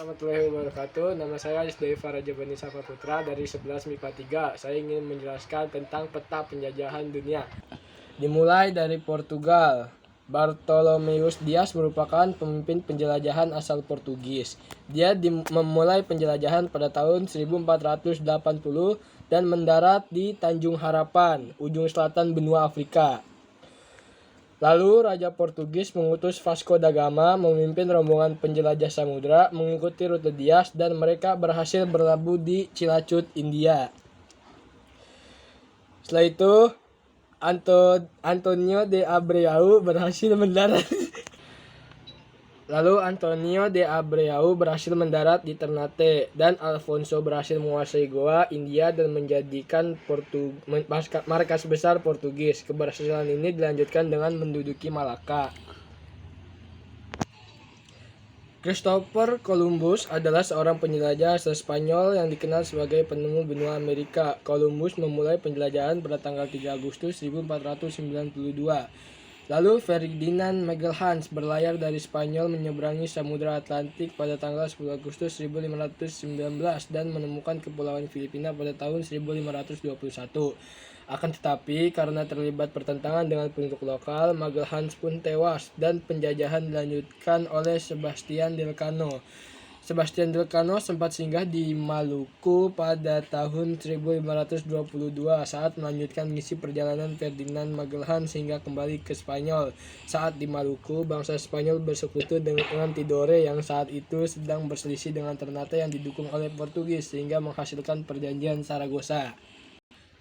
Warahmatullahi wabarakatuh. Nama saya Isdaifa Rajabani Safa Putra dari 11 MIPA 3. Saya ingin menjelaskan tentang peta penjajahan dunia. Dimulai dari Portugal. Bartolomeus Dias merupakan pemimpin penjelajahan asal Portugis. Dia memulai penjelajahan pada tahun 1480 dan mendarat di Tanjung Harapan, ujung selatan benua Afrika. Lalu Raja Portugis mengutus Vasco da Gama memimpin rombongan penjelajah samudra mengikuti rute Dias dan mereka berhasil berlabuh di Cilacut, India. Setelah itu Antonio de Abreu berhasil mendarat di Ternate dan Alfonso berhasil menguasai Goa, India dan menjadikan markas besar Portugis. Keberhasilan ini dilanjutkan dengan menduduki Malaka. Christopher Columbus adalah seorang penjelajah asal Spanyol yang dikenal sebagai penemu benua Amerika. Columbus memulai penjelajahan pada tanggal 3 Agustus 1492. Lalu Ferdinand Magellan berlayar dari Spanyol menyeberangi Samudra Atlantik pada tanggal 10 Agustus 1519 dan menemukan Kepulauan Filipina pada tahun 1521. Akan tetapi, karena terlibat pertentangan dengan penduduk lokal, Magellan pun tewas dan penjajahan dilanjutkan oleh Sebastian Elcano. Sebastian Elcano sempat singgah di Maluku pada tahun 1522 saat melanjutkan misi perjalanan Ferdinand Magellan sehingga kembali ke Spanyol. Saat di Maluku, bangsa Spanyol bersekutu dengan Tidore yang saat itu sedang berselisih dengan Ternate yang didukung oleh Portugis sehingga menghasilkan perjanjian Saragossa.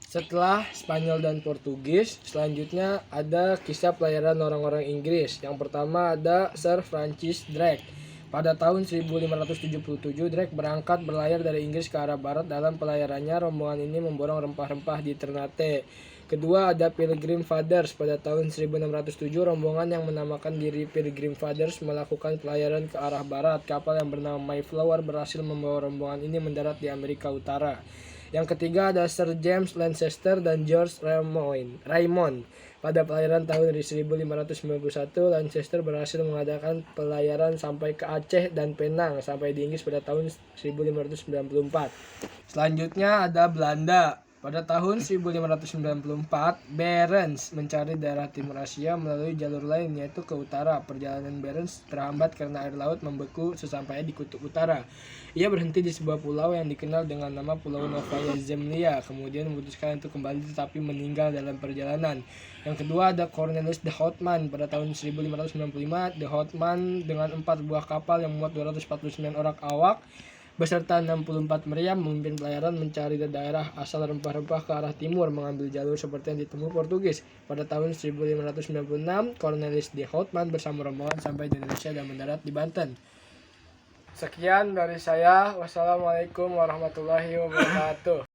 Setelah Spanyol dan Portugis, selanjutnya ada kisah pelayaran orang-orang Inggris. Yang pertama ada Sir Francis Drake. Pada tahun 1577, Drake berlayar dari Inggris ke arah barat. Dalam pelayarannya, rombongan ini memborong rempah-rempah di Ternate. Kedua ada Pilgrim Fathers. Pada tahun 1607, rombongan yang menamakan diri Pilgrim Fathers melakukan pelayaran ke arah barat. Kapal yang bernama Mayflower berhasil membawa rombongan ini mendarat di Amerika Utara. Yang ketiga ada Sir James Lancaster dan George Raymond. Pada pelayaran tahun 1591, Lancaster berhasil mengadakan pelayaran sampai ke Aceh dan Penang sampai di Inggris pada tahun 1594. Selanjutnya ada Belanda. Pada tahun 1594, Barents mencari daerah timur Asia melalui jalur lain yaitu ke utara. Perjalanan Barents terhambat karena air laut membeku sesampainya di kutub utara. Ia berhenti di sebuah pulau yang dikenal dengan nama Pulau Novaya Zemlya, kemudian memutuskan untuk kembali tetapi meninggal dalam perjalanan. Yang kedua ada Cornelis de Houtman. Pada tahun 1595, de Houtman dengan 4 buah kapal yang memuat 249 orang awak beserta 64 meriam memimpin pelayaran mencari daerah asal rempah-rempah ke arah timur mengambil jalur seperti yang ditemui Portugis. Pada tahun 1596, Cornelis de Houtman bersama rombongan sampai di Indonesia dan mendarat di Banten. Sekian dari saya. Wassalamualaikum warahmatullahi wabarakatuh.